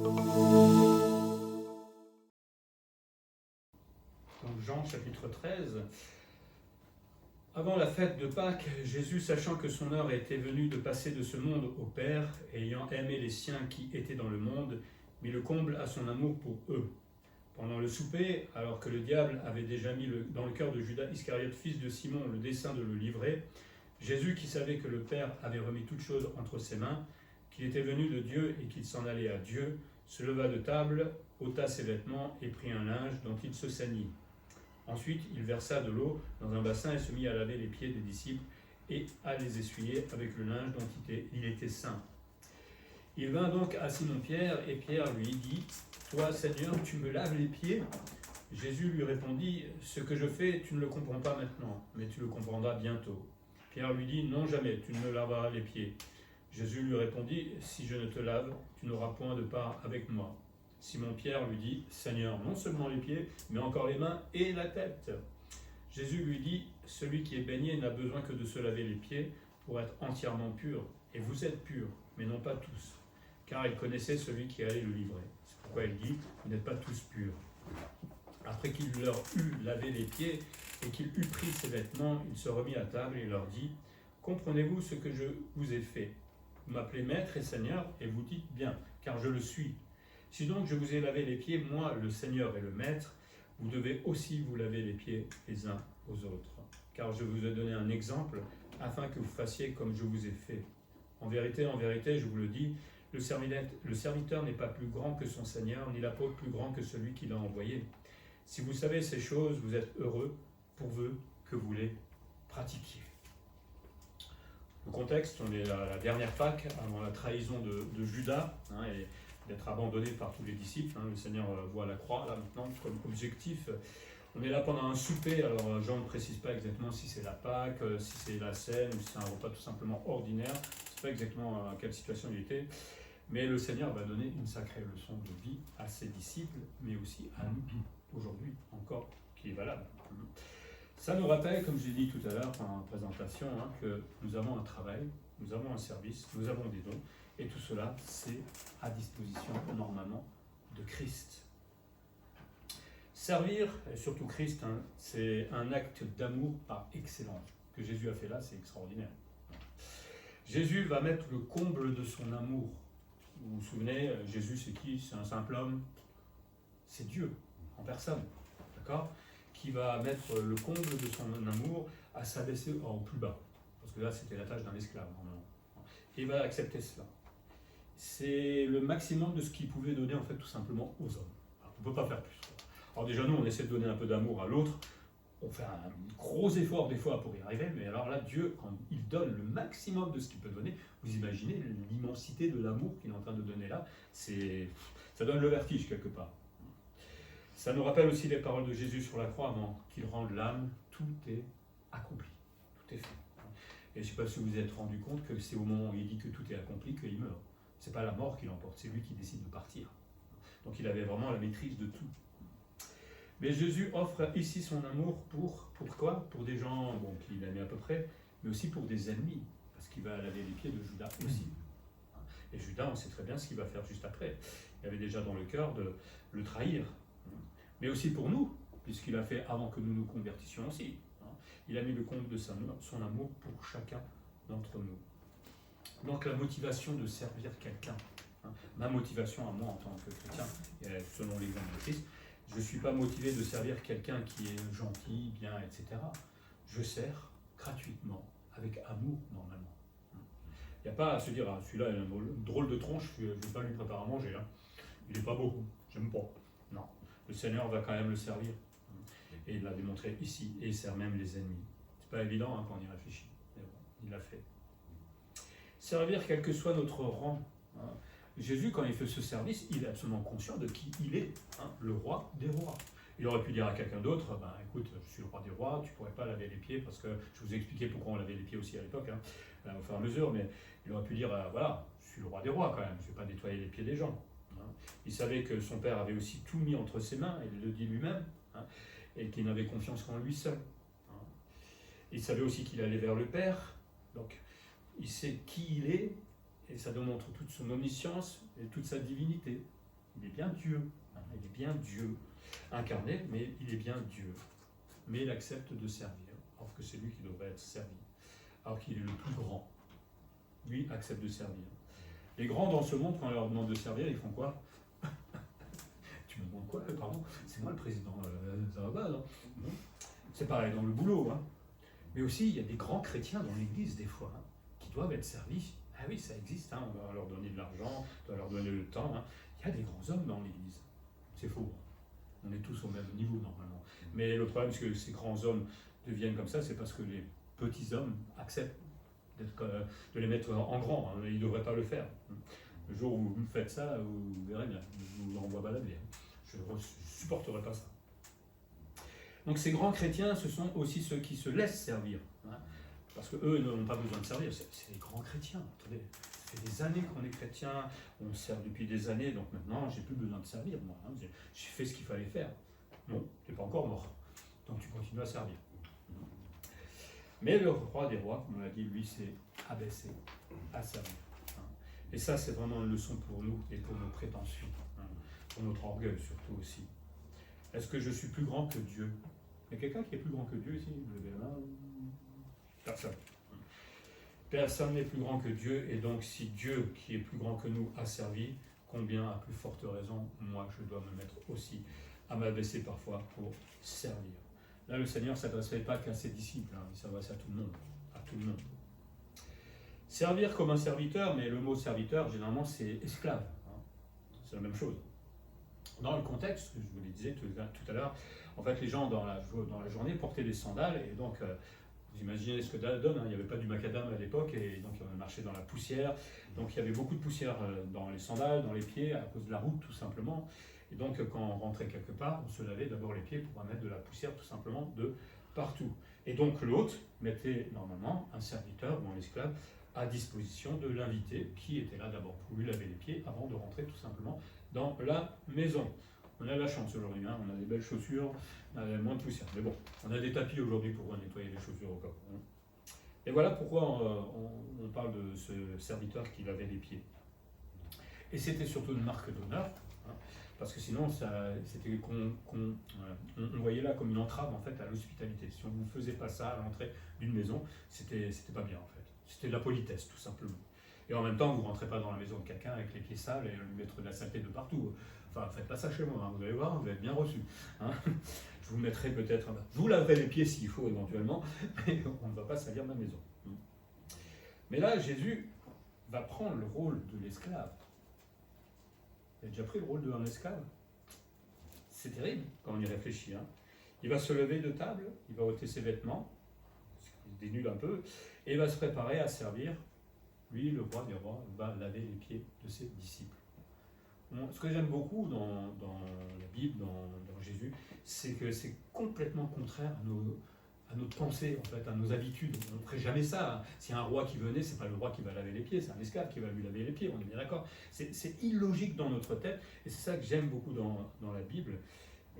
Donc Jean chapitre 13. Avant la fête de Pâques, Jésus, sachant que son heure était venue de passer de ce monde au Père, ayant aimé les siens qui étaient dans le monde, mit le comble à son amour pour eux. Pendant le souper, alors que le diable avait déjà mis dans le cœur de Judas Iscariote, fils de Simon, le dessein de le livrer, Jésus, qui savait que le Père avait remis toutes choses entre ses mains, qu'il était venu de Dieu et qu'il s'en allait à Dieu, se leva de table, ôta ses vêtements et prit un linge dont il se ceignit. Ensuite, il versa de l'eau dans un bassin et se mit à laver les pieds des disciples et à les essuyer avec le linge dont il était saint. Il vint donc à Simon-Pierre et Pierre lui dit « Toi, Seigneur, tu me laves les pieds ?» Jésus lui répondit « Ce que je fais, tu ne le comprends pas maintenant, mais tu le comprendras bientôt. » Pierre lui dit « Non, jamais, tu ne me laveras les pieds. » Jésus lui répondit « Si je ne te lave, tu n'auras point de part avec moi. » Simon-Pierre lui dit « Seigneur, non seulement les pieds, mais encore les mains et la tête. » Jésus lui dit « Celui qui est baigné n'a besoin que de se laver les pieds pour être entièrement pur. Et vous êtes purs, mais non pas tous. » Car il connaissait celui qui allait le livrer. C'est pourquoi il dit « Vous n'êtes pas tous purs. » Après qu'il leur eut lavé les pieds et qu'il eut pris ses vêtements, il se remit à table et leur dit « Comprenez-vous ce que je vous ai fait? Vous m'appelez maître et seigneur, et vous dites bien, car je le suis. Si donc je vous ai lavé les pieds, moi, le Seigneur et le Maître, vous devez aussi vous laver les pieds les uns aux autres. Car je vous ai donné un exemple, afin que vous fassiez comme je vous ai fait. En vérité, je vous le dis, le serviteur n'est pas plus grand que son Seigneur, ni l'apôtre plus grand que celui qui l'a envoyé. Si vous savez ces choses, vous êtes heureux, pourvu que vous les pratiquiez. » Le contexte, on est à la dernière Pâques, avant la trahison de Judas, et d'être abandonné par tous les disciples. Le Seigneur voit la croix, là, maintenant, comme objectif. On est là pendant un souper, alors Jean ne précise pas exactement si c'est la Pâques, si c'est la scène, ou si c'est un repas tout simplement ordinaire. Je ne sais pas exactement à quelle situation il était. Mais le Seigneur va donner une sacrée leçon de vie à ses disciples, mais aussi à nous, aujourd'hui encore, qui est valable. Ça nous rappelle, comme j'ai dit tout à l'heure en présentation, que nous avons un travail, nous avons un service, nous avons des dons, et tout cela, c'est à disposition normalement de Christ. Servir, et surtout Christ, c'est un acte d'amour par excellence. Ce que Jésus a fait là, c'est extraordinaire. Jésus va mettre le comble de son amour. Vous vous souvenez, Jésus c'est qui? C'est un simple homme. C'est Dieu, en personne. D'accord? Qui va mettre le comble de son amour à s'abaisser au plus bas. Parce que là, c'était la tâche d'un esclave, normalement. Et il va accepter cela. C'est le maximum de ce qu'il pouvait donner, en fait, tout simplement aux hommes. Alors, on ne peut pas faire plus. Alors déjà, nous, on essaie de donner un peu d'amour à l'autre. On fait un gros effort, des fois, pour y arriver. Mais alors là, Dieu, quand il donne le maximum de ce qu'il peut donner, vous imaginez l'immensité de l'amour qu'il est en train de donner là. Ça donne le vertige, quelque part. Ça nous rappelle aussi les paroles de Jésus sur la croix avant qu'il rende l'âme, tout est accompli, tout est fait. Et je ne sais pas si vous vous êtes rendu compte que c'est au moment où il dit que tout est accompli qu'il meurt. Ce n'est pas la mort qui l'emporte, c'est lui qui décide de partir. Donc il avait vraiment la maîtrise de tout. Mais Jésus offre ici son amour pourquoi? Pour des gens qu'il aimait à peu près, mais aussi pour des ennemis, parce qu'il va laver les pieds de Judas aussi. Et Judas, on sait très bien ce qu'il va faire juste après. Il avait déjà dans le cœur de le trahir. Mais aussi pour nous, puisqu'il a fait avant que nous nous convertissions aussi. Il a mis le compte de son amour pour chacun d'entre nous. Donc la motivation de servir quelqu'un, ma motivation à moi en tant que chrétien, selon l'exemple de Christ, je ne suis pas motivé de servir quelqu'un qui est gentil, bien, etc. Je sers gratuitement, avec amour normalement. Il n'y a pas à se dire, celui-là il a une drôle de tronche, je ne vais pas lui préparer à manger. Il n'est pas beau, j'aime pas. Non. Le Seigneur va quand même le servir. Et il l'a démontré ici, et il sert même les ennemis. C'est pas évident quand on y réfléchit, mais bon, il l'a fait. Servir quel que soit notre rang. Jésus, quand il fait ce service, il est absolument conscient de qui il est, le roi des rois. Il aurait pu dire à quelqu'un d'autre, écoute, je suis le roi des rois, tu ne pourrais pas laver les pieds, parce que je vous ai expliqué pourquoi on lavait les pieds aussi à l'époque, au fur et à mesure, mais il aurait pu dire, voilà, je suis le roi des rois quand même, je ne vais pas nettoyer les pieds des gens. Il savait que son père avait aussi tout mis entre ses mains, il le dit lui-même, et qu'il n'avait confiance qu'en lui seul. Il savait aussi qu'il allait vers le Père, donc il sait qui il est, et ça démontre toute son omniscience et toute sa divinité. Il est bien Dieu. Il est bien Dieu. Incarné, mais il est bien Dieu. Mais il accepte de servir, alors que c'est lui qui devrait être servi. Alors qu'il est le plus grand. Lui accepte de servir. Les grands dans ce monde, quand on leur demande de servir, ils font quoi? Tu me demandes quoi? Pardon, c'est moi le président. Ça va pas, non? C'est pareil dans le boulot. Hein. Mais aussi, il y a des grands chrétiens dans l'église, des fois, hein, qui doivent être servis. Ah oui, ça existe, hein, on doit leur donner de l'argent, on doit leur donner le temps. Hein. Il y a des grands hommes dans l'église. C'est faux. On est tous au même niveau, normalement. Mais le problème, c'est que ces grands hommes deviennent comme ça, c'est parce que les petits hommes acceptent de les mettre en grand. Hein. Ils ne devraient pas le faire. Le jour où vous faites ça, vous verrez bien, je vous envoie balader. Je ne supporterai pas ça. Donc ces grands chrétiens, ce sont aussi ceux qui se laissent servir. Hein, parce qu'eux n'ont pas besoin de servir. C'est les grands chrétiens. Attendez, ça fait des années qu'on est chrétiens, on sert depuis des années, donc maintenant, j'ai plus besoin de servir, moi. Hein, j'ai fait ce qu'il fallait faire. Non, tu n'es pas encore mort. Donc tu continues à servir. Mais le roi des rois, comme on l'a dit, lui, s'est abaissé à servir. Hein. Et ça, c'est vraiment une leçon pour nous et pour nos prétentions. Hein, pour notre orgueil surtout aussi. Est-ce que je suis plus grand que Dieu? Il y a quelqu'un qui est plus grand que Dieu ici? Levez la main. Personne. Personne n'est plus grand que Dieu, et donc si Dieu, qui est plus grand que nous, a servi, combien à plus forte raison, moi, je dois me mettre aussi à m'abaisser parfois pour servir. Là, le Seigneur ne s'adresserait pas qu'à ses disciples, hein, il s'adresse à tout le monde. À tout le monde. Servir comme un serviteur, mais le mot serviteur, généralement, c'est esclave. Hein. C'est la même chose. Dans le contexte, je vous le disais tout à l'heure, en fait, les gens dans la journée portaient des sandales, et donc, vous imaginez ce que ça donne, hein, il n'y avait pas du macadam à l'époque, et donc on marchait dans la poussière, donc il y avait beaucoup de poussière dans les sandales, dans les pieds, à cause de la route tout simplement, et donc quand on rentrait quelque part, on se lavait d'abord les pieds pour mettre de la poussière tout simplement de partout. Et donc l'hôte mettait normalement un serviteur ou un esclave à disposition de l'invité, qui était là d'abord pour lui laver les pieds avant de rentrer tout simplement dans la maison. On a la chance aujourd'hui, hein, on a des belles chaussures, on a moins de poussière. Mais bon, on a des tapis aujourd'hui pour nettoyer les chaussures au cas où. Et voilà pourquoi on parle de ce serviteur qui lavait les pieds. Et c'était surtout une marque d'honneur, hein, parce que sinon, on voyait là comme une entrave en fait à l'hospitalité. Si on ne vous faisait pas ça à l'entrée d'une maison, c'était pas bien en fait. C'était de la politesse tout simplement. Et en même temps, vous ne rentrez pas dans la maison de quelqu'un avec les pieds sales et lui mettre de la saleté de partout. Enfin, faites pas ça chez moi, hein. Vous allez voir, vous allez être bien reçu. Hein. Je vous mettrai peut-être, je vous laverai les pieds s'il faut éventuellement, mais on ne va pas salir ma maison. Mais là, Jésus va prendre le rôle de l'esclave. Il a déjà pris le rôle d'un esclave. C'est terrible quand on y réfléchit. Hein. Il va se lever de table, il va ôter ses vêtements, il se dénude un peu, et il va se préparer à servir. Lui, le roi des rois, va laver les pieds de ses disciples. Ce que j'aime beaucoup dans la Bible, dans Jésus, c'est que c'est complètement contraire à notre pensée, en fait, à nos habitudes. On ne ferait jamais ça. S'il y a un roi qui venait, ce n'est pas le roi qui va laver les pieds, c'est un esclave qui va lui laver les pieds, on est bien d'accord. C'est illogique dans notre tête, et c'est ça que j'aime beaucoup dans la Bible.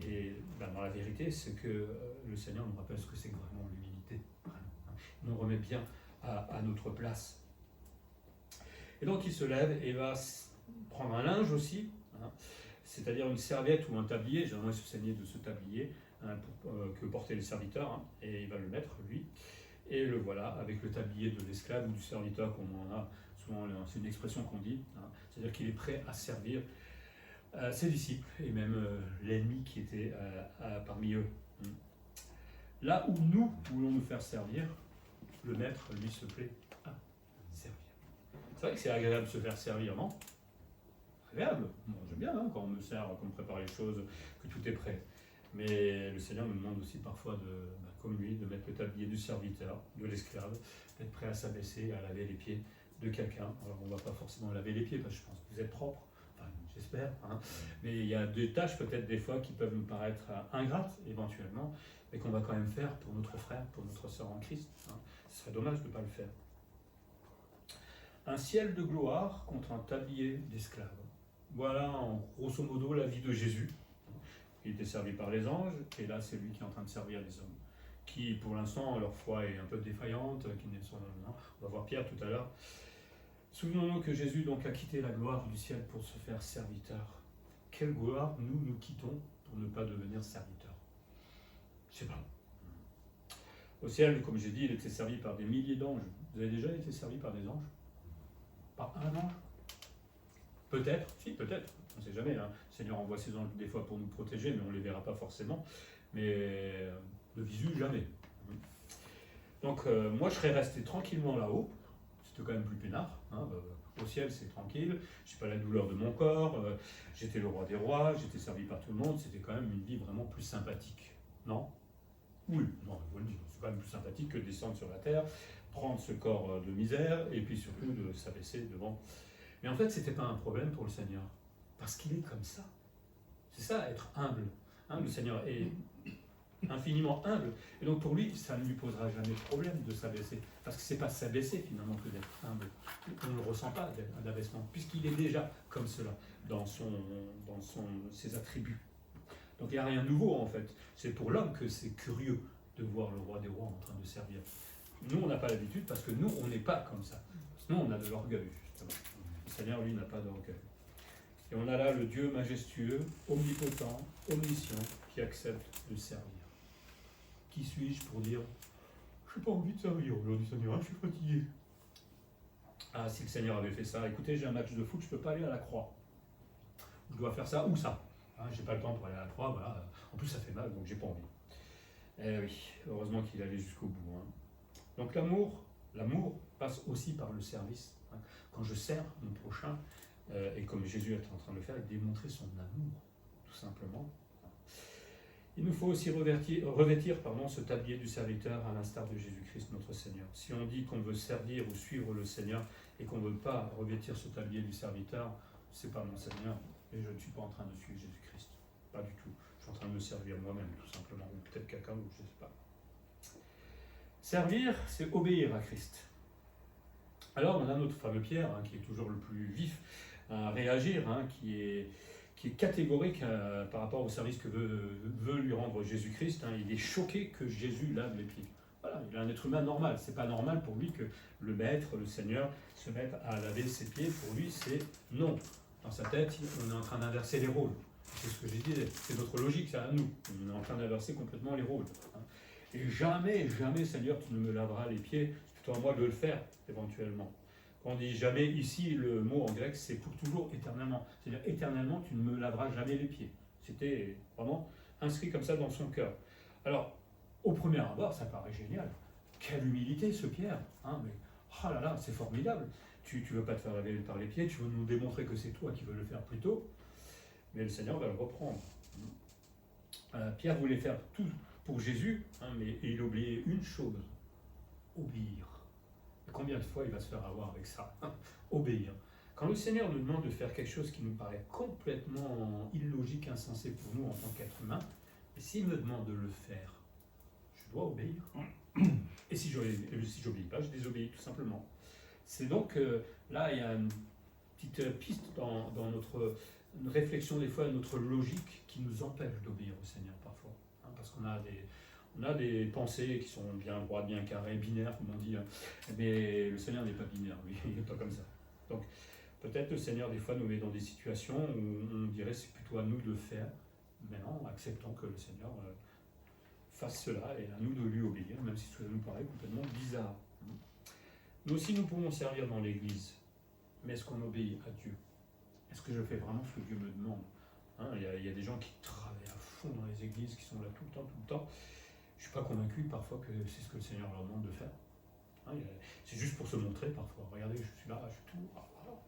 Et dans la vérité, c'est que le Seigneur nous rappelle ce que c'est que vraiment l'humilité. Il nous remet bien à notre place. Et donc il se lève et va prendre un linge aussi, hein, c'est-à-dire une serviette ou un tablier, généralement il se saignait de ce tablier hein, que portaient les serviteurs, hein, et il va le mettre lui, et le voilà avec le tablier de l'esclave ou du serviteur, comme on a souvent, c'est une expression qu'on dit, hein, c'est-à-dire qu'il est prêt à servir ses disciples et même l'ennemi qui était parmi eux. Là où nous voulons nous faire servir, le maître lui se plaît à servir. C'est vrai que c'est agréable de se faire servir, non? Agréable. Bon, j'aime bien hein, quand on me sert, qu'on me prépare les choses, que tout est prêt. Mais le Seigneur me demande aussi parfois, comme lui, de mettre le tablier du serviteur, de l'esclave, d'être prêt à s'abaisser, à laver les pieds de quelqu'un. Alors on ne va pas forcément laver les pieds, parce que je pense que vous êtes propre, enfin j'espère. Hein. Mais il y a des tâches peut-être des fois qui peuvent nous paraître ingrates éventuellement, mais qu'on va quand même faire pour notre frère, pour notre sœur en Christ. Hein. Ce serait dommage de ne pas le faire. Un ciel de gloire contre un tablier d'esclaves. Voilà en grosso modo la vie de Jésus. Il était servi par les anges, et là c'est lui qui est en train de servir les hommes, qui pour l'instant leur foi est un peu défaillante, qui ne sont, non, on va voir Pierre tout à l'heure. Souvenons-nous que Jésus donc a quitté la gloire du ciel pour se faire serviteur quelle gloire nous quittons pour ne pas devenir serviteurs? Je sais pas. Au ciel, comme j'ai dit, il était servi par des milliers d'anges. Vous avez déjà été servi par des anges? Par un ange? Peut-être, si, peut-être. On ne sait jamais. Hein. Le Seigneur envoie ses anges des fois pour nous protéger, mais on ne les verra pas forcément. Mais de visu, jamais. Donc moi, je serais resté tranquillement là-haut. C'était quand même plus peinard. Hein. Au ciel, c'est tranquille. Je n'ai pas la douleur de mon corps. J'étais le roi des rois. J'étais servi par tout le monde. C'était quand même une vie vraiment plus sympathique. Non? Oui, non, je vous le dis. C'est quand même plus sympathique que de descendre sur la terre, prendre ce corps de misère et puis surtout de s'abaisser devant. Mais en fait, ce n'était pas un problème pour le Seigneur. Parce qu'il est comme ça. C'est ça, être humble. Hein, le Seigneur est infiniment humble. Et donc pour lui, ça ne lui posera jamais de problème de s'abaisser. Parce que ce n'est pas s'abaisser finalement que d'être humble. On ne le ressent pas d'abaissement, puisqu'il est déjà comme cela dans ses attributs. Donc il n'y a rien de nouveau en fait. C'est pour l'homme que c'est curieux de voir le roi des rois en train de servir. Nous, on n'a pas l'habitude parce que nous, on n'est pas comme ça. Nous, on a de l'orgueil, justement. Le Seigneur, lui, n'a pas d'orgueil. Et on a là le Dieu majestueux, omnipotent, omniscient, qui accepte de servir. Qui suis-je pour dire « Je n'ai pas envie de servir aujourd'hui, Seigneur, je suis fatigué. » Ah, si le Seigneur avait fait ça, écoutez, j'ai un match de foot, je ne peux pas aller à la croix. Je dois faire ça ou ça. Hein, je n'ai pas le temps pour aller à la croix, voilà. En plus, ça fait mal, donc j'ai pas envie. Eh oui, heureusement qu'il allait jusqu'au bout. Hein. Donc l'amour passe aussi par le service. Hein. Quand je sers mon prochain, et comme Jésus est en train de le faire, il démontrer son amour, tout simplement. Il nous faut aussi revêtir ce tablier du serviteur à l'instar de Jésus-Christ, notre Seigneur. Si on dit qu'on veut servir ou suivre le Seigneur et qu'on ne veut pas revêtir ce tablier du serviteur, c'est pas mon Seigneur et je ne suis pas en train de suivre Jésus-Christ. Pas du tout. Je suis en train de me servir moi-même, tout simplement, ou peut-être quelqu'un d'autre, je ne sais pas. Servir, c'est obéir à Christ. Alors, on a notre fameux Pierre, hein, qui est toujours le plus vif à réagir, hein, qui est catégorique par rapport au service que veut lui rendre Jésus-Christ. Hein. Il est choqué que Jésus lave les pieds. Voilà, il est un être humain normal. C'est pas normal pour lui que le Maître, le Seigneur, se mette à laver ses pieds. Pour lui, c'est non. Dans sa tête, on est en train d'inverser les rôles. C'est ce que j'ai dit, c'est notre logique, c'est à nous. On est en train d'inverser complètement les rôles. Hein. Et jamais, jamais, Seigneur, tu ne me laveras les pieds. C'est plutôt à moi de le faire, éventuellement. Quand on dit jamais ici, le mot en grec, c'est pour toujours, éternellement. C'est-à-dire, éternellement, tu ne me laveras jamais les pieds. C'était vraiment inscrit comme ça dans son cœur. Alors, au premier abord, ça paraît génial. Quelle humilité, ce Pierre. Hein, mais, oh là là, c'est formidable. Tu ne veux pas te faire laver par les pieds, tu veux nous démontrer que c'est toi qui veux le faire plus tôt. Mais le Seigneur va le reprendre. Pierre voulait faire tout pour Jésus, hein, mais il oubliait une chose, obéir. Combien de fois il va se faire avoir avec ça? Obéir. Quand le Seigneur nous demande de faire quelque chose qui nous paraît complètement illogique, insensé pour nous en tant qu'être humain, et s'il me demande de le faire, je dois obéir. Et si j'obéis pas, je désobéis tout simplement. C'est donc là, il y a une petite piste dans notre réflexion, des fois, notre logique qui nous empêche d'obéir au Seigneur parfois. Hein, parce qu'on a des pensées qui sont bien droites, bien carrées, binaires, comme on dit. Hein. Mais le Seigneur n'est pas binaire, lui, il n'est pas comme ça. Donc, peut-être le Seigneur, des fois, nous met dans des situations où on dirait c'est plutôt à nous de le faire. Mais non, acceptons que le Seigneur fasse cela et à nous de lui obéir, même si cela nous paraît complètement bizarre. Nous aussi, nous pouvons servir dans l'Église. Mais est-ce qu'on obéit à Dieu? Est-ce que je fais vraiment ce que Dieu me demande? Hein, il y a des gens qui travaillent à fond dans les églises, qui sont là tout le temps. Je ne suis pas convaincu parfois que c'est ce que le Seigneur leur demande de faire. Hein, c'est juste pour se montrer parfois. Regardez, je suis là, je suis tout. Ah, voilà.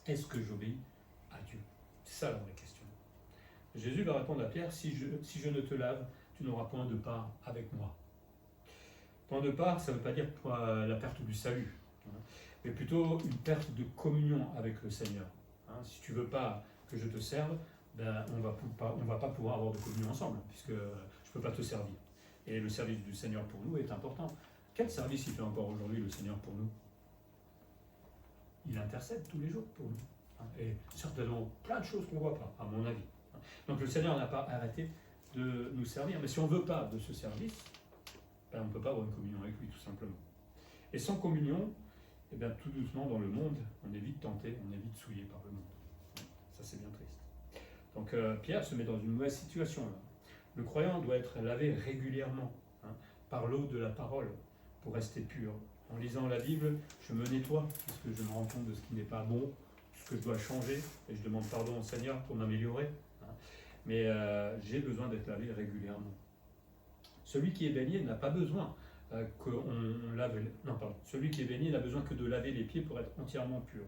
Est-ce que j'obéis à Dieu? C'est ça la vraie question. Jésus va répondre à Pierre, si je ne te lave, tu n'auras point de part avec moi. Point de part, ça ne veut pas dire la perte du salut, hein, mais plutôt une perte de communion avec le Seigneur. Hein, si tu ne veux pas que je te serve, ben, on va pas pouvoir avoir de communion ensemble, puisque je ne peux pas te servir. Et le service du Seigneur pour nous est important. Quel service il fait encore aujourd'hui le Seigneur pour nous? Il intercède tous les jours pour nous. Hein, et certainement plein de choses qu'on ne voit pas, à mon avis. Donc le Seigneur n'a pas arrêté de nous servir. Mais si on ne veut pas de ce service, ben, on ne peut pas avoir une communion avec lui, tout simplement. Et sans communion, eh bien, tout doucement dans le monde, on est vite tenté, on est vite souillé par le monde. Ça, c'est bien triste. Donc Pierre se met dans une mauvaise situation là. Le croyant doit être lavé régulièrement par l'eau de la parole pour rester pur. En lisant la Bible, je me nettoie parce que je me rends compte de ce qui n'est pas bon, ce que je dois changer, et je demande pardon au Seigneur pour m'améliorer. Mais j'ai besoin d'être lavé régulièrement. Celui qui est baigné n'a pas besoin qu'on lave. Non, pardon. Celui qui est baigné n'a besoin que de laver les pieds pour être entièrement pur.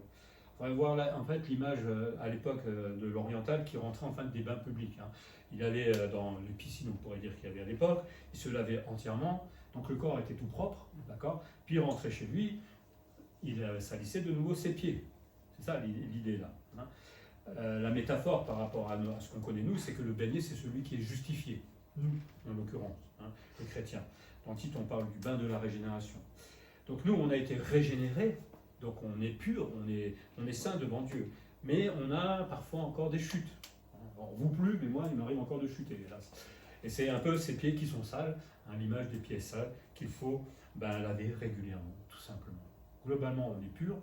On va voir là, en fait, l'image à l'époque de l'oriental qui rentrait en fait des bains publics. Il allait dans les piscines, on pourrait dire qu'il y avait à l'époque, il se lavait entièrement, donc le corps était tout propre, d'accord. Puis il rentrait chez lui, il salissait de nouveau ses pieds. C'est ça l'idée là. La métaphore par rapport à ce qu'on connaît nous, c'est que le baignée, c'est celui qui est justifié, nous en l'occurrence, les chrétiens. Dans Tite, on parle du bain de la régénération. Donc nous, on a été régénérés, donc on est pur, on est saint devant Dieu. Mais on a parfois encore des chutes. Alors, vous plus, mais moi, il m'arrive encore de chuter, hélas. Et c'est un peu ces pieds qui sont sales, l'image des pieds sales, qu'il faut laver régulièrement, tout simplement. Globalement, on est pur,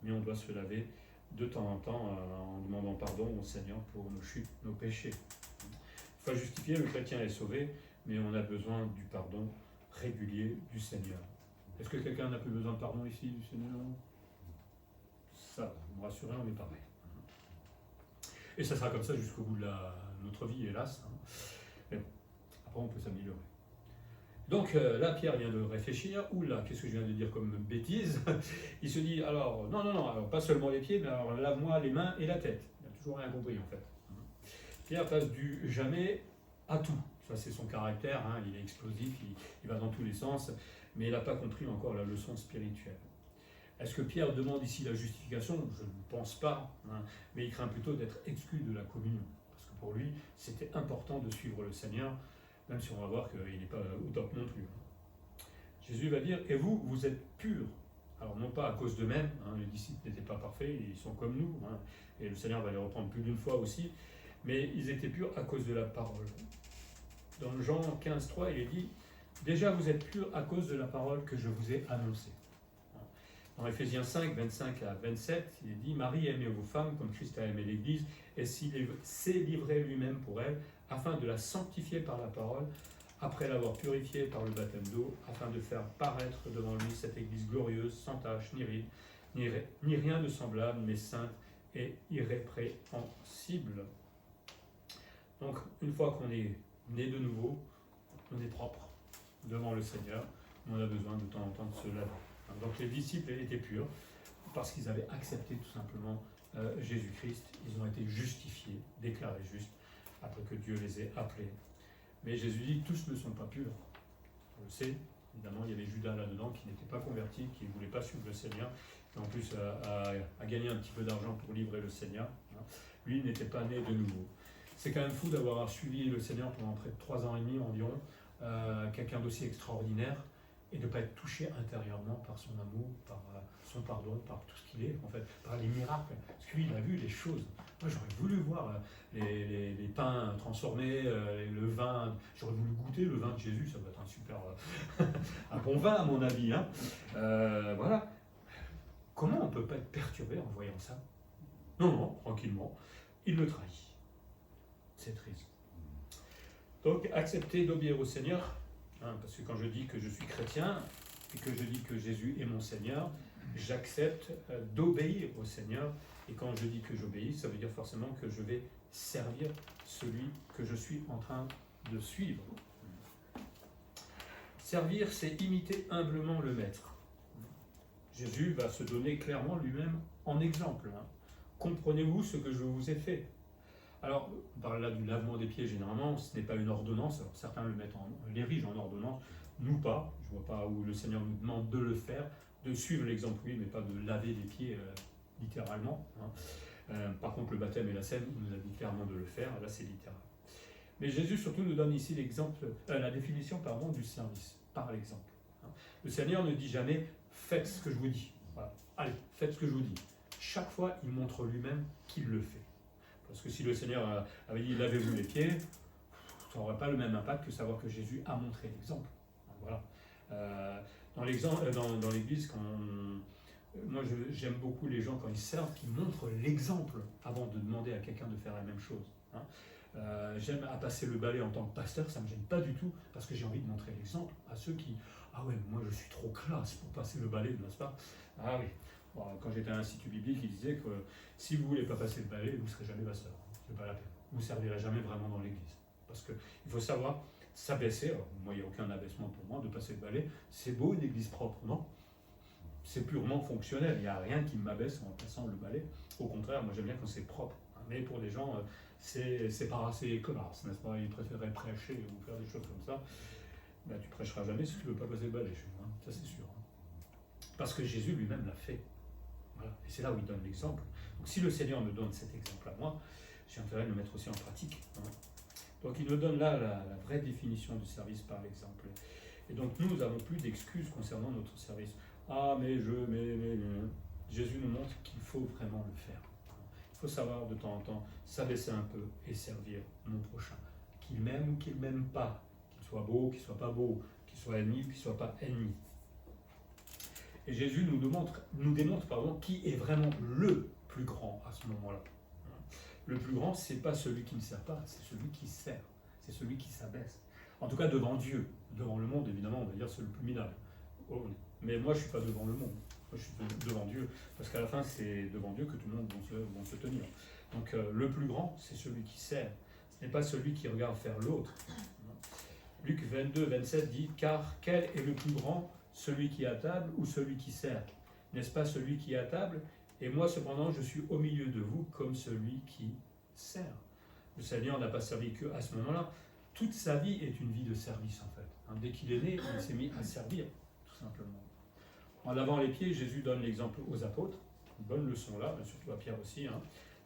mais on doit se laver de temps en temps en demandant pardon au Seigneur pour nos chutes, nos péchés. Une fois justifié, le chrétien est sauvé, mais on a besoin du pardon régulier du Seigneur. Est-ce que quelqu'un n'a plus besoin de pardon ici du Seigneur? Ça, vous me rassurez, on est pareil. Et ça sera comme ça jusqu'au bout de notre vie, hélas. Mais bon, après, on peut s'améliorer. Donc là, Pierre vient de réfléchir. Oula, qu'est-ce que je viens de dire comme bêtise? Il se dit, alors, non, alors, pas seulement les pieds, mais alors lave-moi les mains et la tête. Il n'a toujours rien compris, en fait. Pierre passe du jamais à tout. Ça, c'est son caractère, il est explosif, il va dans tous les sens, mais il n'a pas compris encore la leçon spirituelle. Est-ce que Pierre demande ici la justification? Je ne pense pas, mais il craint plutôt d'être exclu de la communion. Parce que pour lui, c'était important de suivre le Seigneur, même si on va voir qu'il n'est pas au top non plus. Jésus va dire, et vous, vous êtes purs. Alors non pas à cause d'eux-mêmes, les disciples n'étaient pas parfaits, ils sont comme nous, et le Seigneur va les reprendre plus d'une fois aussi, mais ils étaient purs à cause de la parole. Dans Jean 15,3, il est dit, déjà vous êtes purs à cause de la parole que je vous ai annoncée. Dans Éphésiens 5, 25 à 27, il est dit, Marie aimez vos femmes comme Christ a aimé l'Église, et s'est livré lui-même pour elle, afin de la sanctifier par la parole, après l'avoir purifiée par le baptême d'eau, afin de faire paraître devant lui cette Église glorieuse, sans tache, ni ride, ni rien de semblable, mais sainte et irrépréhensible. Donc, une fois qu'on est né de nouveau, on est propre devant le Seigneur, mais on a besoin de temps en temps de se laver. Donc les disciples étaient purs parce qu'ils avaient accepté tout simplement Jésus-Christ. Ils ont été justifiés, déclarés justes, après que Dieu les ait appelés. Mais Jésus dit que tous ne sont pas purs. On le sait, évidemment, il y avait Judas là-dedans qui n'était pas converti, qui ne voulait pas suivre le Seigneur, qui en plus a gagné un petit peu d'argent pour livrer le Seigneur. Lui n'était pas né de nouveau. C'est quand même fou d'avoir suivi le Seigneur pendant près de 3 ans et demi environ, quelqu'un d'aussi extraordinaire, et de ne pas être touché intérieurement par son amour, par son pardon, par tout ce qu'il est, en fait, par les miracles. Parce que lui, il a vu les choses. Moi, j'aurais voulu voir les pains transformés, le vin. J'aurais voulu goûter le vin de Jésus, ça doit être un super, un bon vin, à mon avis. Voilà. Comment on ne peut pas être perturbé en voyant ça? Non, tranquillement. Il le trahit. C'est triste. Donc, accepter d'obéir au Seigneur, parce que quand je dis que je suis chrétien et que je dis que Jésus est mon Seigneur, j'accepte d'obéir au Seigneur. Et quand je dis que j'obéis, ça veut dire forcément que je vais servir celui que je suis en train de suivre. Servir, c'est imiter humblement le Maître. Jésus va se donner clairement lui-même en exemple. Comprenez-vous ce que je vous ai fait? Alors, on parle là du lavement des pieds généralement, ce n'est pas une ordonnance. Alors, certains le mettent l'érigent en ordonnance, nous pas. Je ne vois pas où le Seigneur nous demande de le faire, de suivre l'exemple, oui, mais pas de laver les pieds littéralement. Par contre, le baptême et la scène, il nous a dit clairement de le faire, là c'est littéral. Mais Jésus surtout nous donne ici la définition du service, par l'exemple. Le Seigneur ne dit jamais « faites ce que je vous dis ». Voilà. Allez, faites ce que je vous dis. Chaque fois, il montre lui-même qu'il le fait. Parce que si le Seigneur avait dit « lavez-vous les pieds », ça n'aurait pas le même impact que savoir que Jésus a montré l'exemple. Voilà. Dans l'Église, moi j'aime beaucoup les gens quand ils servent, qui montrent l'exemple avant de demander à quelqu'un de faire la même chose. hein. J'aime à passer le balai en tant que pasteur, ça ne me gêne pas du tout, parce que j'ai envie de montrer l'exemple à ceux qui, ah ouais, moi je suis trop classe pour passer le balai, n'est-ce pas? Ah oui, bon, quand j'étais à l'Institut biblique, il disait que si vous ne voulez pas passer le balai, vous ne serez jamais pasteur, c'est pas la peine, vous ne servirez jamais vraiment dans l'église. Parce qu'il faut savoir s'abaisser, moi il n'y a aucun abaissement pour moi de passer le balai, c'est beau une église propre, non? C'est purement fonctionnel, il n'y a rien qui m'abaisse en passant le balai, au contraire, moi j'aime bien quand c'est propre, hein. Mais pour les gens, c'est pas assez classe, n'est-ce pas? Ils préféraient prêcher ou faire des choses comme ça. Ben, tu prêcheras jamais si tu ne veux pas passer le balai chez moi, hein. Ça c'est sûr. Hein. Parce que Jésus lui-même l'a fait. Voilà. Et c'est là où il donne l'exemple. Donc si le Seigneur me donne cet exemple à moi, j'ai intérêt de le mettre aussi en pratique. Hein. Donc il nous donne là la vraie définition du service par l'exemple. Et donc nous n'avons plus d'excuses concernant notre service. Ah mais Jésus nous montre qu'il faut vraiment le faire. Il faut savoir de temps en temps s'abaisser un peu et servir mon prochain. Qu'il m'aime ou qu'il ne m'aime pas. Qu'il soit beau, qu'il ne soit pas beau. Qu'il soit ennemi ou qu'il ne soit pas ennemi. Et Jésus nous démontre qui est vraiment le plus grand à ce moment-là. Le plus grand, ce n'est pas celui qui ne sert pas, c'est celui qui sert. C'est celui qui s'abaisse. En tout cas, devant Dieu. Devant le monde, évidemment, on va dire c'est le plus minable. Oh, mais moi, je ne suis pas devant le monde. Moi, je suis devant Dieu. Parce qu'à la fin, c'est devant Dieu que tout le monde va se tenir. Donc, le plus grand, c'est celui qui sert. Ce n'est pas celui qui regarde faire l'autre. Luc 22, 27 dit « Car quel est le plus grand, celui qui est à table ou celui qui sert? N'est-ce pas celui qui est à table? Et moi, cependant, je suis au milieu de vous comme celui qui sert. » Le Seigneur n'a pas servi qu'à ce moment-là. Toute sa vie est une vie de service, en fait. Dès qu'il est né, il s'est mis à servir, tout simplement. En lavant les pieds, Jésus donne l'exemple aux apôtres. Une bonne leçon là, surtout à Pierre aussi,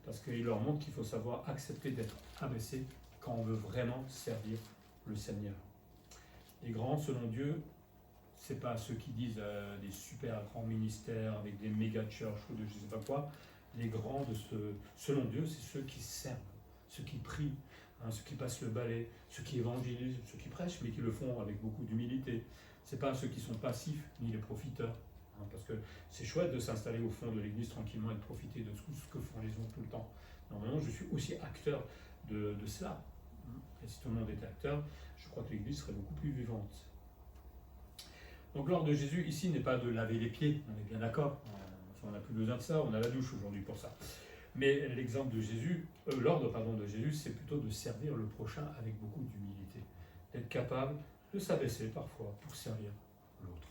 parce qu'il leur montre qu'il faut savoir accepter d'être abaissé quand on veut vraiment servir le Seigneur. Les grands, selon Dieu, ce n'est pas ceux qui disent des super grands ministères avec des méga churches ou de je ne sais pas quoi. Les grands, selon Dieu, c'est ceux qui servent, ceux qui prient, ceux qui passent le balai, ceux qui évangélisent, ceux qui prêchent, mais qui le font avec beaucoup d'humilité. Ce n'est pas ceux qui sont passifs, ni les profiteurs. Parce que c'est chouette de s'installer au fond de l'église tranquillement et de profiter de tout ce que font les autres tout le temps. Normalement, je suis aussi acteur de cela. Et si tout le monde était acteur, je crois que l'église serait beaucoup plus vivante. Donc l'ordre de Jésus ici n'est pas de laver les pieds, on est bien d'accord. On n'a plus besoin de ça, on a la douche aujourd'hui pour ça. Mais l'exemple de Jésus, l'ordre de Jésus, c'est plutôt de servir le prochain avec beaucoup d'humilité. D'être capable de s'abaisser parfois pour servir l'autre.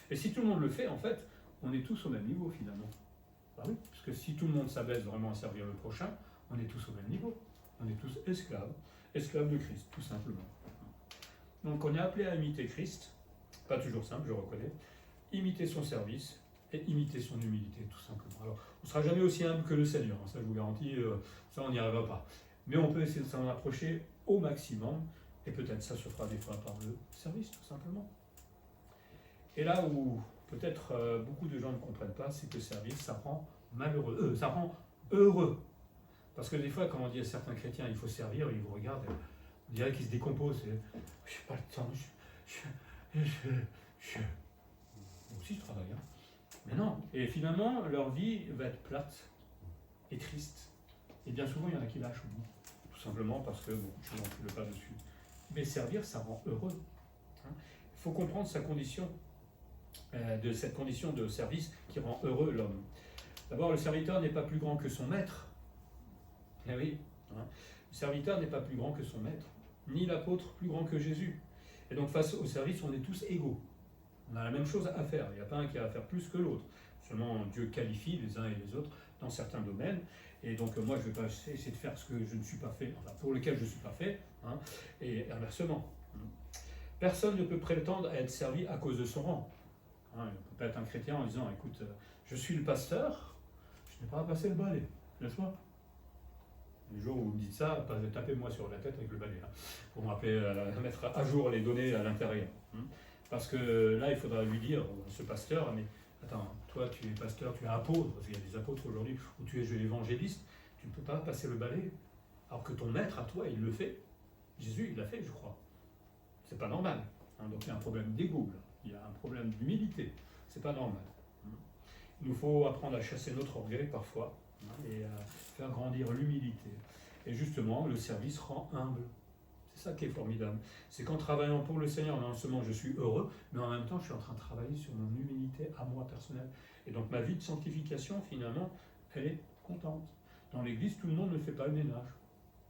Et si tout le monde le fait, en fait, on est tous au même niveau finalement. Bah oui, parce que si tout le monde s'abaisse vraiment à servir le prochain, on est tous au même niveau. On est tous esclaves de Christ, tout simplement. Donc on est appelé à imiter Christ, pas toujours simple, je reconnais, imiter son service et imiter son humilité, tout simplement. Alors, on ne sera jamais aussi humble que le Seigneur, ça je vous garantis, ça on n'y arrivera pas. Mais on peut essayer de s'en approcher au maximum, et peut-être ça se fera des fois par le service, tout simplement. Et là où peut-être beaucoup de gens ne comprennent pas, c'est que servir, ça rend malheureux, ça rend heureux. Parce que des fois, quand on dit à certains chrétiens, il faut servir, ils vous regardent, on dirait qu'ils se décomposent. Je n'ai pas le temps, moi aussi je travaille. Mais non, et finalement, leur vie va être plate et triste. Et bien souvent, il y en a qui lâchent au bout. Tout simplement parce que beaucoup de choses n'ont plus le pas dessus. Mais servir, ça rend heureux. Il faut comprendre sa condition, de cette condition de service qui rend heureux l'homme. D'abord, le serviteur n'est pas plus grand que son maître. Eh oui, le serviteur n'est pas plus grand que son maître, ni l'apôtre plus grand que Jésus. Et donc face au service, on est tous égaux. On a la même chose à faire. Il n'y a pas un qui a à faire plus que l'autre. Seulement, Dieu qualifie les uns et les autres dans certains domaines. Et donc, moi, je ne vais pas essayer de faire ce que je ne suis pas fait, enfin, pour lequel je ne suis pas fait, et inversement. Personne ne peut prétendre à être servi à cause de son rang. On ne peut pas être un chrétien en disant, écoute, je suis le pasteur, je n'ai pas à passer le balai, n'est-ce pas? Les jours où vous me dites ça, tapez-moi sur la tête avec le balai, pour me rappeler, mettre à jour les données à l'intérieur. Parce que là, il faudra lui dire, ce pasteur, mais attends, toi tu es pasteur, tu es apôtre, parce qu'il y a des apôtres aujourd'hui, ou tu es évangéliste, tu ne peux pas passer le balai, alors que ton maître à toi, il le fait. Jésus, il l'a fait, je crois. C'est pas normal. Donc il y a un problème d'égo, il y a un problème d'humilité. C'est pas normal. Il nous faut apprendre à chasser notre orgueil parfois, et à faire grandir l'humilité. Et justement, le service rend humble. C'est ça qui est formidable. C'est qu'en travaillant pour le Seigneur, non seulement je suis heureux, mais en même temps, je suis en train de travailler sur mon humilité à moi personnelle. Et donc ma vie de sanctification, finalement, elle est contente. Dans l'Église, tout le monde ne fait pas le ménage.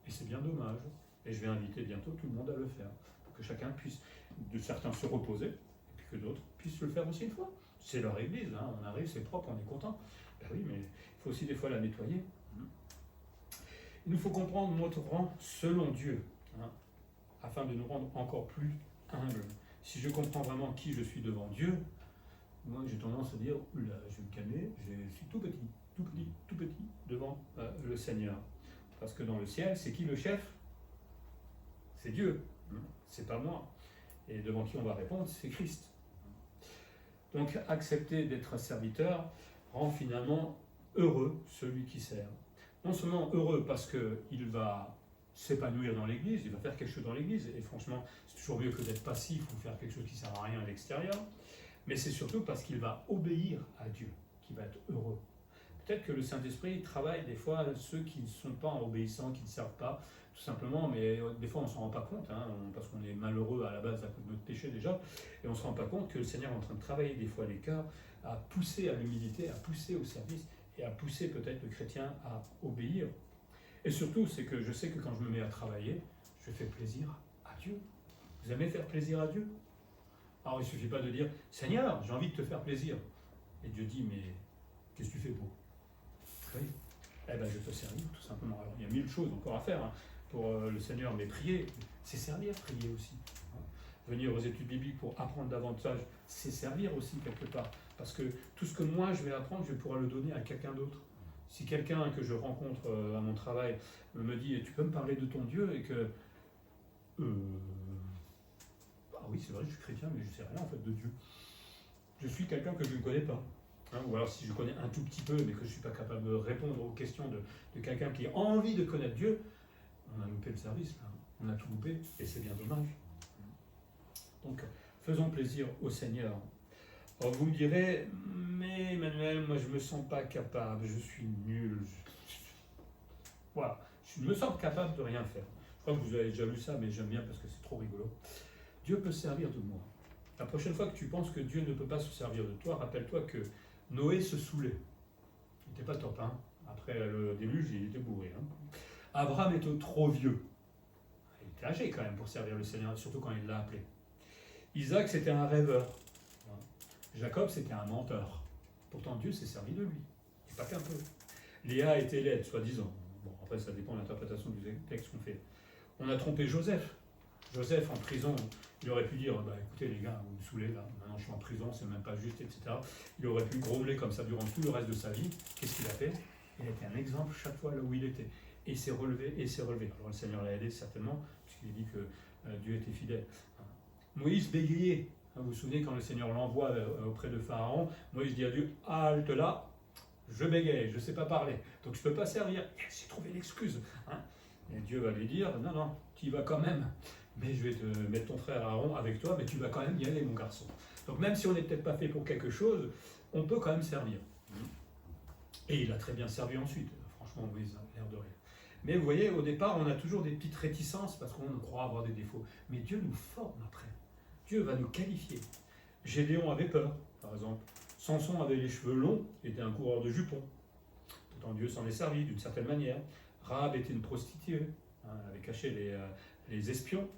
Et c'est bien dommage. Et je vais inviter bientôt tout le monde à le faire. Pour que chacun puisse, de certains se reposer, et puis que d'autres puissent le faire aussi une fois. C'est leur Église, hein. On arrive, c'est propre, on est content. Ben oui, mais il faut aussi des fois la nettoyer. Il nous faut comprendre notre rang selon Dieu, hein, afin de nous rendre encore plus humbles. Si je comprends vraiment qui je suis devant Dieu, moi j'ai tendance à dire, oula, je vais me calmer, je suis tout petit devant le Seigneur. Parce que dans le ciel, c'est qui le chef? C'est Dieu, c'est pas moi. Et devant qui on va répondre, c'est Christ. Donc accepter d'être serviteur rend finalement heureux celui qui sert. Non seulement heureux parce qu'il va s'épanouir dans l'Église, il va faire quelque chose dans l'Église, et franchement, c'est toujours mieux que d'être passif ou faire quelque chose qui ne sert à rien à l'extérieur, mais c'est surtout parce qu'il va obéir à Dieu, qu'il va être heureux. Peut-être que le Saint-Esprit travaille des fois ceux qui ne sont pas obéissants, qui ne servent pas, tout simplement, mais des fois on ne s'en rend pas compte, hein, parce qu'on est malheureux à la base à cause de notre péché déjà, et on ne se rend pas compte que le Seigneur est en train de travailler des fois les cœurs, à pousser à l'humilité, à pousser au service, et à pousser peut-être le chrétien à obéir. Et surtout, c'est que je sais que quand je me mets à travailler, je fais plaisir à Dieu. Vous aimez faire plaisir à Dieu? Alors il ne suffit pas de dire « Seigneur, j'ai envie de te faire plaisir ». Et Dieu dit « Mais qu'est-ce que tu fais pour ?» Oui. Eh bien, je te servir, tout simplement. Alors, il y a mille choses encore à faire hein, pour le Seigneur, mais prier, c'est servir, prier aussi. Hein. Venir aux études bibliques pour apprendre davantage, c'est servir aussi quelque part. Parce que tout ce que moi je vais apprendre, je vais pouvoir le donner à quelqu'un d'autre. Si quelqu'un que je rencontre à mon travail me dit « Tu peux me parler de ton Dieu ?» et que ah oui, c'est vrai, je suis chrétien, mais je ne sais rien en fait de Dieu. Je suis quelqu'un que je ne connais pas. Hein, ou alors si je connais un tout petit peu, mais que je ne suis pas capable de répondre aux questions de quelqu'un qui a envie de connaître Dieu, on a loupé le service, là. On a tout loupé, et c'est bien dommage. Donc, faisons plaisir au Seigneur. Alors vous me direz, mais Emmanuel, moi je ne me sens pas capable, je suis nul. Voilà, je me sens capable de rien faire. Je crois que vous avez déjà lu ça, mais j'aime bien parce que c'est trop rigolo. Dieu peut se servir de moi. La prochaine fois que tu penses que Dieu ne peut pas se servir de toi, rappelle-toi que Noé se saoulait. Il n'était pas top, hein. Après le déluge, il était bourré. Hein. Abraham était trop vieux. Il était âgé quand même pour servir le Seigneur, surtout quand il l'a appelé. Isaac, c'était un rêveur. Jacob, c'était un menteur. Pourtant, Dieu s'est servi de lui. Et pas qu'un peu. Léa était laide, soi-disant. Bon, après, ça dépend de l'interprétation du texte qu'on fait. On a trompé Joseph. Joseph, en prison, il aurait pu dire écoutez, les gars, vous me saoulez là, maintenant je suis en prison, c'est même pas juste, etc. Il aurait pu grommeler comme ça durant tout le reste de sa vie. Qu'est-ce qu'il a fait? Il a été un exemple chaque fois là où il était. Et il s'est relevé, et s'est relevé. Alors le Seigneur l'a aidé certainement, puisqu'il dit que Dieu était fidèle. Moïse bégayait. Vous vous souvenez quand le Seigneur l'envoie auprès de Pharaon, Moïse dit à Dieu, halte là, je bégaye, je ne sais pas parler, donc je ne peux pas servir. J'ai trouvé l'excuse. Hein. Et Dieu va lui dire, non, non, tu y vas quand même, mais je vais te mettre ton frère Aaron avec toi, mais tu vas quand même y aller, mon garçon. Donc même si on n'est peut-être pas fait pour quelque chose, on peut quand même servir. Et il a très bien servi ensuite, franchement, Moïse a l'air de rien. Mais vous voyez, au départ, on a toujours des petites réticences parce qu'on croit avoir des défauts. Mais Dieu nous forme après. Dieu va nous qualifier. Gédéon avait peur, par exemple. Samson avait les cheveux longs, était un coureur de jupons. Pourtant Dieu s'en est servi d'une certaine manière. Rahab était une prostituée, hein, elle avait caché les espions.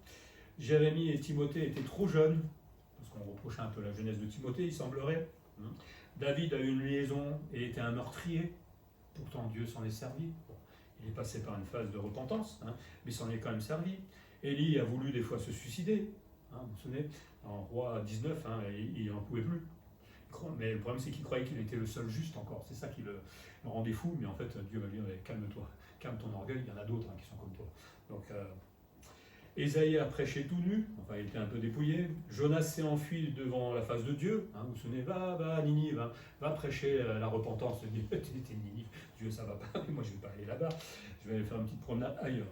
Jérémie et Timothée étaient trop jeunes, parce qu'on reprochait un peu la jeunesse de Timothée, il semblerait. David a eu une liaison et était un meurtrier. Pourtant Dieu s'en est servi. Bon, il est passé par une phase de repentance, hein, mais il s'en est quand même servi. Élie a voulu des fois se suicider. Hein, vous vous souvenez, en roi 19, hein, il n'en pouvait plus. Mais le problème, c'est qu'il croyait qu'il était le seul juste encore. C'est ça qui le rendait fou. Mais en fait, Dieu va lui dire calme-toi, calme ton orgueil, il y en a d'autres hein, qui sont comme toi. Donc, Ésaïe a prêché tout nu, enfin, il était un peu dépouillé. Jonas s'est enfui devant la face de Dieu. Hein, vous vous souvenez, va, Ninive, va prêcher la repentance. Il dit t'es Ninive, Dieu, ça va pas, mais moi, je ne vais pas aller là-bas. Je vais aller faire une petite promenade ailleurs.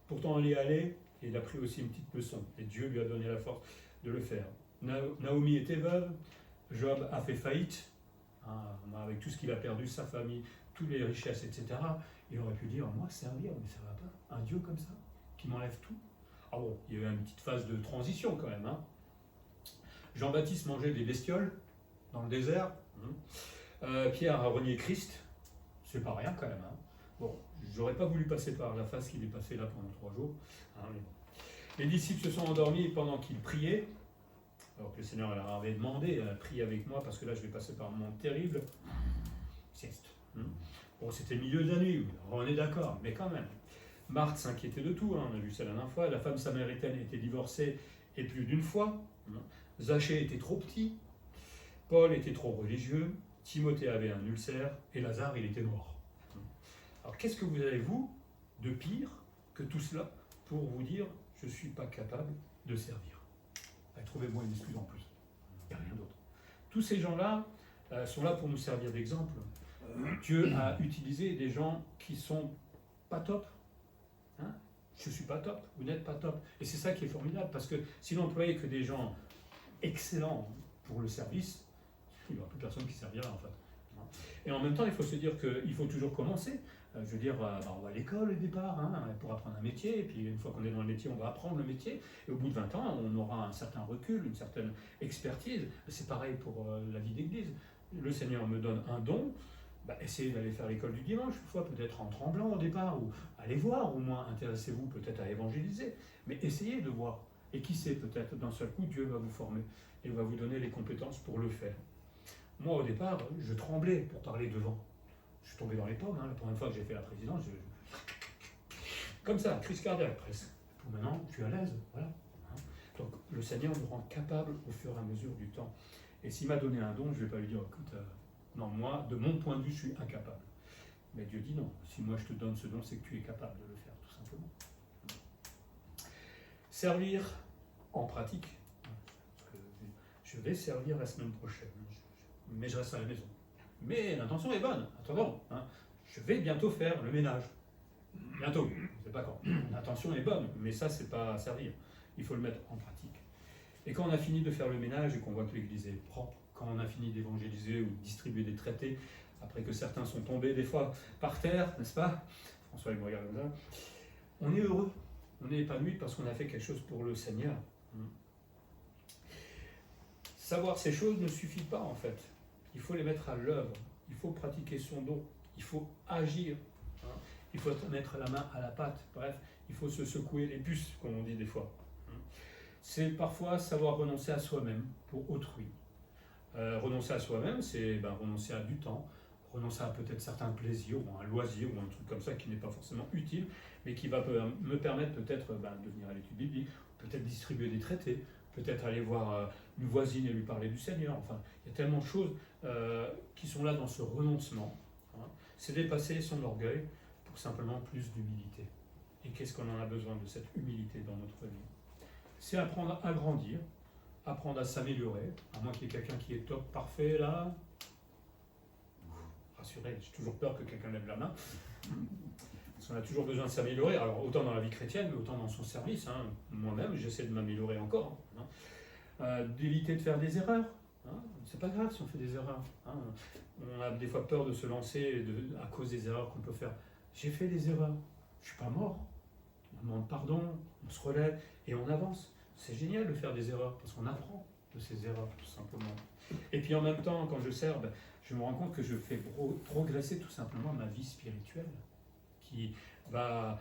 Pourtant, on y est allé. Et il a pris aussi une petite leçon. Et Dieu lui a donné la force de le faire. Naomi était veuve. Job a fait faillite. Hein, avec tout ce qu'il a perdu, sa famille, toutes les richesses, etc., il aurait pu dire, moi, servir, mais ça va pas. Un Dieu comme ça, qui m'enlève tout. Ah bon, il y a eu une petite phase de transition quand même. Hein. Jean-Baptiste mangeait des bestioles dans le désert. Pierre a renié Christ. C'est pas rien quand même. Hein. Bon, j'aurais pas voulu passer par la phase qu'il est passé là pendant 3 jours. Hein, mais bon. Les disciples se sont endormis pendant qu'ils priaient. Alors que le Seigneur leur avait demandé, priez avec moi parce que là je vais passer par un moment terrible. Sieste. Bon, c'était le milieu de la nuit, on est d'accord, mais quand même. Marthe s'inquiétait de tout, on a vu ça la dernière fois. La femme samaritaine était divorcée et plus d'une fois. Zachée était trop petit. Paul était trop religieux. Timothée avait un ulcère. Et Lazare, il était mort. Alors qu'est-ce que vous avez, vous, de pire que tout cela pour vous dire je ne suis pas capable de servir? Trouvez-moi une excuse en plus. Il n'y a rien d'autre. Tous ces gens-là sont là pour nous servir d'exemple. Dieu a utilisé des gens qui sont pas top. Hein, je ne suis pas top, vous n'êtes pas top. Et c'est ça qui est formidable, parce que si l'on employait que des gens excellents pour le service, il n'y aura plus personne qui servira en fait. Et en même temps, il faut se dire qu'il faut toujours commencer. Je veux dire, on va à l'école au départ pour apprendre un métier, et puis une fois qu'on est dans le métier, on va apprendre le métier, et au bout de 20 ans, on aura un certain recul, une certaine expertise. C'est pareil pour la vie d'église. Le Seigneur me donne un don, essayez d'aller faire l'école du dimanche, une fois peut-être en tremblant au départ, ou allez voir, au moins intéressez-vous peut-être à évangéliser, mais essayez de voir. Et qui sait, peut-être d'un seul coup, Dieu va vous former, et va vous donner les compétences pour le faire. Moi, au départ, je tremblais pour parler devant. Je suis tombé dans les pommes, la première fois que j'ai fait la présidence, comme ça, crise cardiaque presque. Pour maintenant, je suis à l'aise, voilà. Donc le Seigneur nous rend capables au fur et à mesure du temps. Et s'il m'a donné un don, je ne vais pas lui dire, écoute, non, moi, de mon point de vue, je suis incapable. Mais Dieu dit non, si moi je te donne ce don, c'est que tu es capable de le faire, tout simplement. Servir en pratique. Je vais servir la semaine prochaine, mais je reste à la maison. Mais l'intention est bonne, attendons, je vais bientôt faire le ménage. Bientôt, je ne sais pas quand. L'intention est bonne, mais ça, c'est pas servir. Il faut le mettre en pratique. Et quand on a fini de faire le ménage et qu'on voit que l'église est propre, quand on a fini d'évangéliser ou de distribuer des traités, après que certains sont tombés des fois par terre, n'est-ce pas? François, il me regarde comme ça. On est heureux, on est épanoui parce qu'on a fait quelque chose pour le Seigneur. Savoir ces choses ne suffit pas en fait. Il faut les mettre à l'œuvre, il faut pratiquer son don, il faut agir, il faut mettre la main à la pâte, bref, il faut se secouer les puces, comme on dit des fois. C'est parfois savoir renoncer à soi-même pour autrui. Renoncer à soi-même, c'est renoncer à du temps, renoncer à peut-être certains plaisirs, ou un loisir, ou un truc comme ça qui n'est pas forcément utile, mais qui va me permettre peut-être de venir à l'étude biblique, peut-être distribuer des traités, peut-être aller voir une voisine et lui parler du Seigneur. Enfin, il y a tellement de choses qui sont là dans ce renoncement. C'est dépasser son orgueil pour simplement plus d'humilité. Et qu'est-ce qu'on en a besoin de cette humilité dans notre vie? C'est apprendre à grandir, apprendre à s'améliorer, à moins qu'il y ait quelqu'un qui est top, parfait, là. Rassurez, j'ai toujours peur que quelqu'un lève la main. Parce qu'on a toujours besoin de s'améliorer, alors autant dans la vie chrétienne, mais autant dans son service. Moi-même, j'essaie de m'améliorer encore. D'éviter de faire des erreurs. C'est pas grave si on fait des erreurs. On a des fois peur de se lancer à cause des erreurs qu'on peut faire. J'ai fait des erreurs, je suis pas mort. On demande pardon, on se relève et on avance. C'est génial de faire des erreurs parce qu'on apprend de ces erreurs tout simplement. Et puis en même temps, quand je sers, je me rends compte que je fais progresser tout simplement ma vie spirituelle. Qui moi,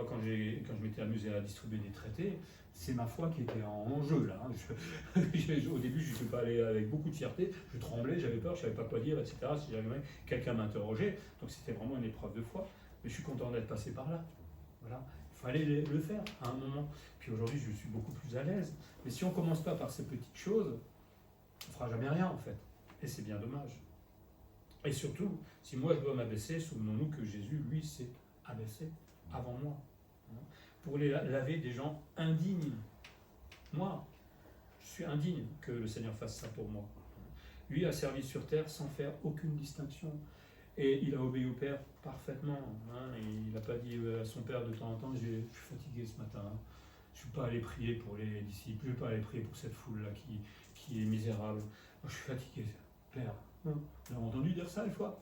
quand je m'étais amusé à distribuer des traités, c'est ma foi qui était en jeu là. Au début, je ne suis pas allé avec beaucoup de fierté, je tremblais, j'avais peur, je ne savais pas quoi dire, etc. Si jamais quelqu'un m'interrogeait, donc c'était vraiment une épreuve de foi. Mais je suis content d'être passé par là. Voilà. Il fallait le faire à un moment. Puis aujourd'hui, je suis beaucoup plus à l'aise. Mais si on ne commence pas par ces petites choses, on ne fera jamais rien en fait. Et c'est bien dommage. Et surtout, si moi je dois m'abaisser, souvenons-nous que Jésus, lui, s'est abaissé avant moi. Pour laver des gens indignes. Moi, je suis indigne que le Seigneur fasse ça pour moi. Lui a servi sur terre sans faire aucune distinction. Et il a obéi au Père parfaitement. Il n'a pas dit à son Père de temps en temps, je suis fatigué ce matin. Je ne suis pas allé prier pour les disciples, je ne vais pas aller prier pour cette foule-là qui est misérable. Je suis fatigué, Père. Vous avez entendu dire ça une fois?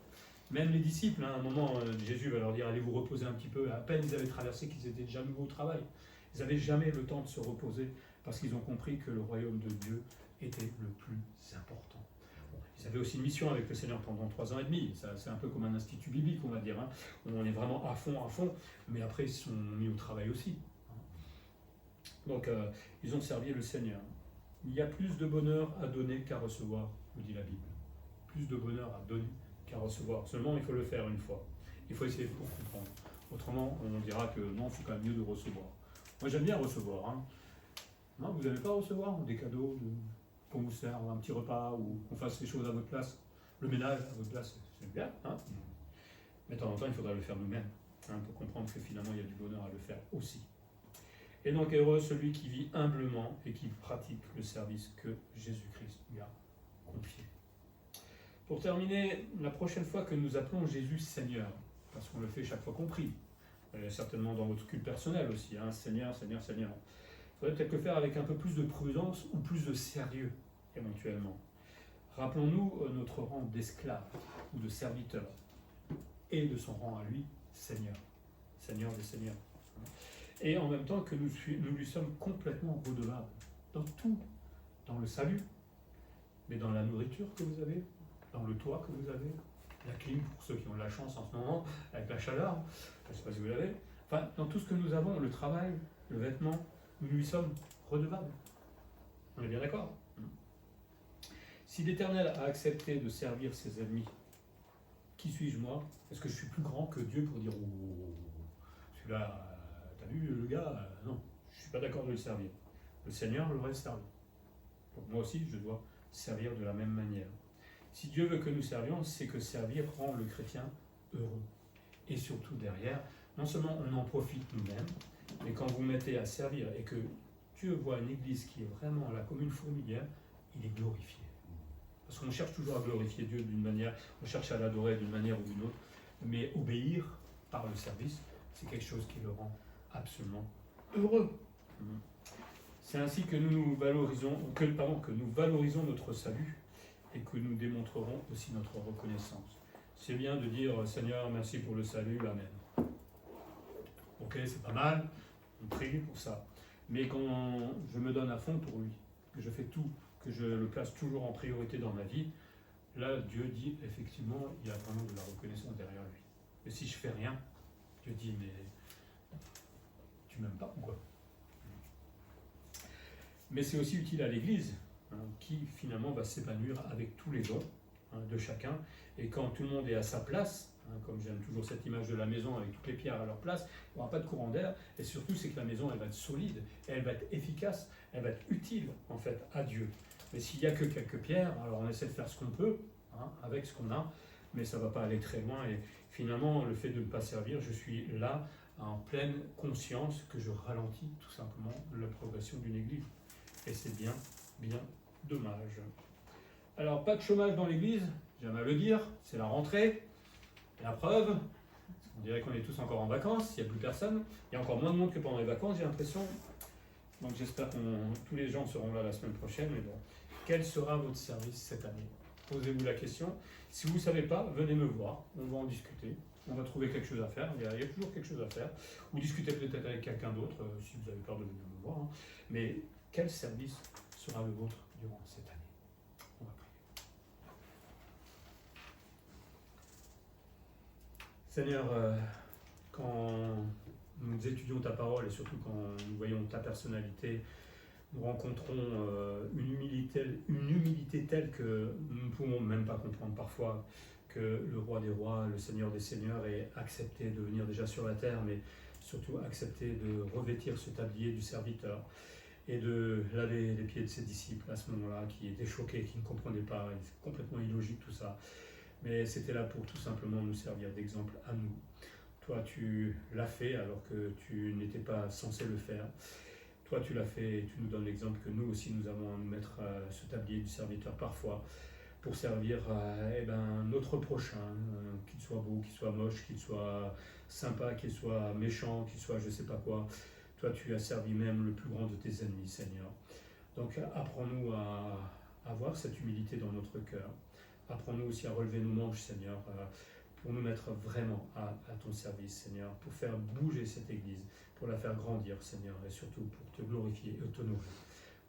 Même les disciples, à un moment, Jésus va leur dire, allez vous reposer un petit peu. À peine ils avaient traversé qu'ils étaient déjà nouveau au travail. Ils n'avaient jamais le temps de se reposer parce qu'ils ont compris que le royaume de Dieu était le plus important. Bon, ils avaient aussi une mission avec le Seigneur pendant 3 ans et demi. C'est un peu comme un institut biblique, on va dire. Où on est vraiment à fond, mais après ils se sont mis au travail aussi. Donc ils ont servi le Seigneur. Il y a plus de bonheur à donner qu'à recevoir, nous dit la Bible. Plus de bonheur à donner qu'à recevoir. Seulement, il faut le faire une fois. Il faut essayer pour comprendre. Autrement, on dira que non, c'est quand même mieux de recevoir. Moi, j'aime bien recevoir. Non, vous n'allez pas recevoir des cadeaux, qu'on vous serve un petit repas ou qu'on fasse les choses à votre place. Le ménage à votre place, c'est bien. Mais de temps en temps, il faudra le faire nous-mêmes pour comprendre que finalement, il y a du bonheur à le faire aussi. Et donc, heureux celui qui vit humblement et qui pratique le service que Jésus-Christ lui a confié. Pour terminer, la prochaine fois que nous appelons Jésus Seigneur, parce qu'on le fait chaque fois qu'on prie, certainement dans votre culte personnel aussi, Seigneur, Seigneur, Seigneur, il faudrait peut-être le faire avec un peu plus de prudence ou plus de sérieux, éventuellement. Rappelons-nous notre rang d'esclave ou de serviteur, et de son rang à lui, Seigneur, Seigneur des Seigneurs. Et en même temps que nous lui sommes complètement redevables, dans tout, dans le salut, mais dans la nourriture que vous avez, dans le toit que vous avez, la clim pour ceux qui ont de la chance en ce moment, avec la chaleur, je ne sais pas si vous l'avez, enfin, dans tout ce que nous avons, le travail, le vêtement, nous lui sommes redevables. On est bien d'accord? Si l'Éternel a accepté de servir ses ennemis, qui suis-je moi? Est-ce que je suis plus grand que Dieu pour dire, oh, celui-là, t'as vu le gars? Non, je ne suis pas d'accord de le servir. Le Seigneur l'aurait servi. Donc moi aussi, je dois servir de la même manière. Si Dieu veut que nous servions, c'est que servir rend le chrétien heureux. Et surtout derrière, non seulement on en profite nous-mêmes, mais quand vous mettez à servir et que Dieu voit une église qui est vraiment là comme une fourmilière, il est glorifié. Parce qu'on cherche toujours à glorifier Dieu d'une manière, on cherche à l'adorer d'une manière ou d'une autre, mais obéir par le service, c'est quelque chose qui le rend absolument heureux. C'est ainsi que nous valorisons notre salut et que nous démontrerons aussi notre reconnaissance. C'est bien de dire Seigneur, merci pour le salut, Amen. Ok, c'est pas mal, on prie pour ça. Mais quand je me donne à fond pour lui, que je fais tout, que je le place toujours en priorité dans ma vie, là Dieu dit effectivement, il y a vraiment de la reconnaissance derrière lui. Et si je fais rien, Dieu dit mais tu m'aimes pas ou quoi? Mais c'est aussi utile à l'Église, qui finalement va s'épanouir avec tous les dons de chacun. Et quand tout le monde est à sa place, comme j'aime toujours cette image de la maison avec toutes les pierres à leur place, il n'y aura pas de courant d'air. Et surtout, c'est que la maison, elle va être solide, elle va être efficace, elle va être utile en fait à Dieu. Mais s'il n'y a que quelques pierres, alors on essaie de faire ce qu'on peut avec ce qu'on a, mais ça ne va pas aller très loin. Et finalement, le fait de ne pas servir, je suis là en pleine conscience que je ralentis tout simplement la progression d'une église. Et c'est bien, bien dommage. Alors, pas de chômage dans l'église, j'aime à le dire, c'est la rentrée. Et la preuve, on dirait qu'on est tous encore en vacances, il n'y a plus personne. Il y a encore moins de monde que pendant les vacances, j'ai l'impression. Donc j'espère que tous les gens seront là la semaine prochaine. Mais bon, quel sera votre service cette année? Posez-vous la question. Si vous ne savez pas, venez me voir, on va en discuter. On va trouver quelque chose à faire, il y a toujours quelque chose à faire. Ou discuter peut-être avec quelqu'un d'autre, si vous avez peur de venir me voir. Mais quel service sera le vôtre durant cette année? On va prier. Seigneur, quand nous étudions ta parole et surtout quand nous voyons ta personnalité, nous rencontrons une humilité telle que nous ne pouvons même pas comprendre parfois que le roi des rois, le Seigneur des seigneurs ait accepté de venir déjà sur la terre, mais surtout accepté de revêtir ce tablier du serviteur et de laver les pieds de ses disciples à ce moment-là, qui étaient choqués, qui ne comprenaient pas, c'est complètement illogique tout ça. Mais c'était là pour tout simplement nous servir d'exemple à nous. Toi, tu l'as fait alors que tu n'étais pas censé le faire. Toi, tu l'as fait et tu nous donnes l'exemple que nous aussi, nous avons à nous mettre à ce tablier du serviteur parfois pour servir notre prochain, qu'il soit beau, qu'il soit moche, qu'il soit sympa, qu'il soit méchant, qu'il soit je ne sais pas quoi. Toi, tu as servi même le plus grand de tes ennemis, Seigneur. Donc, apprends-nous à avoir cette humilité dans notre cœur. Apprends-nous aussi à relever nos manches, Seigneur, pour nous mettre vraiment à ton service, Seigneur, pour faire bouger cette Église, pour la faire grandir, Seigneur, et surtout pour te glorifier et t'honorer.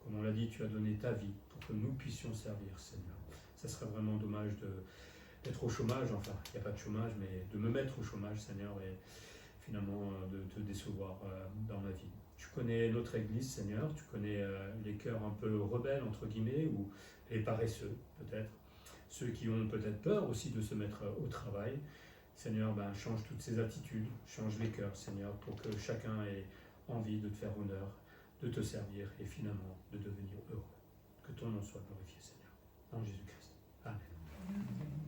Comme on l'a dit, tu as donné ta vie pour que nous puissions servir, Seigneur. Ça serait vraiment dommage d'être au chômage, enfin, il n'y a pas de chômage, mais de me mettre au chômage, Seigneur, et finalement de te décevoir dans ma vie. Tu connais notre Église, Seigneur, tu connais les cœurs un peu rebelles, entre guillemets, ou les paresseux, peut-être. Ceux qui ont peut-être peur aussi de se mettre au travail. Seigneur, change toutes ces attitudes, change les cœurs, Seigneur, pour que chacun ait envie de te faire honneur, de te servir et finalement de devenir heureux. Que ton nom soit glorifié, Seigneur. En Jésus-Christ. Amen.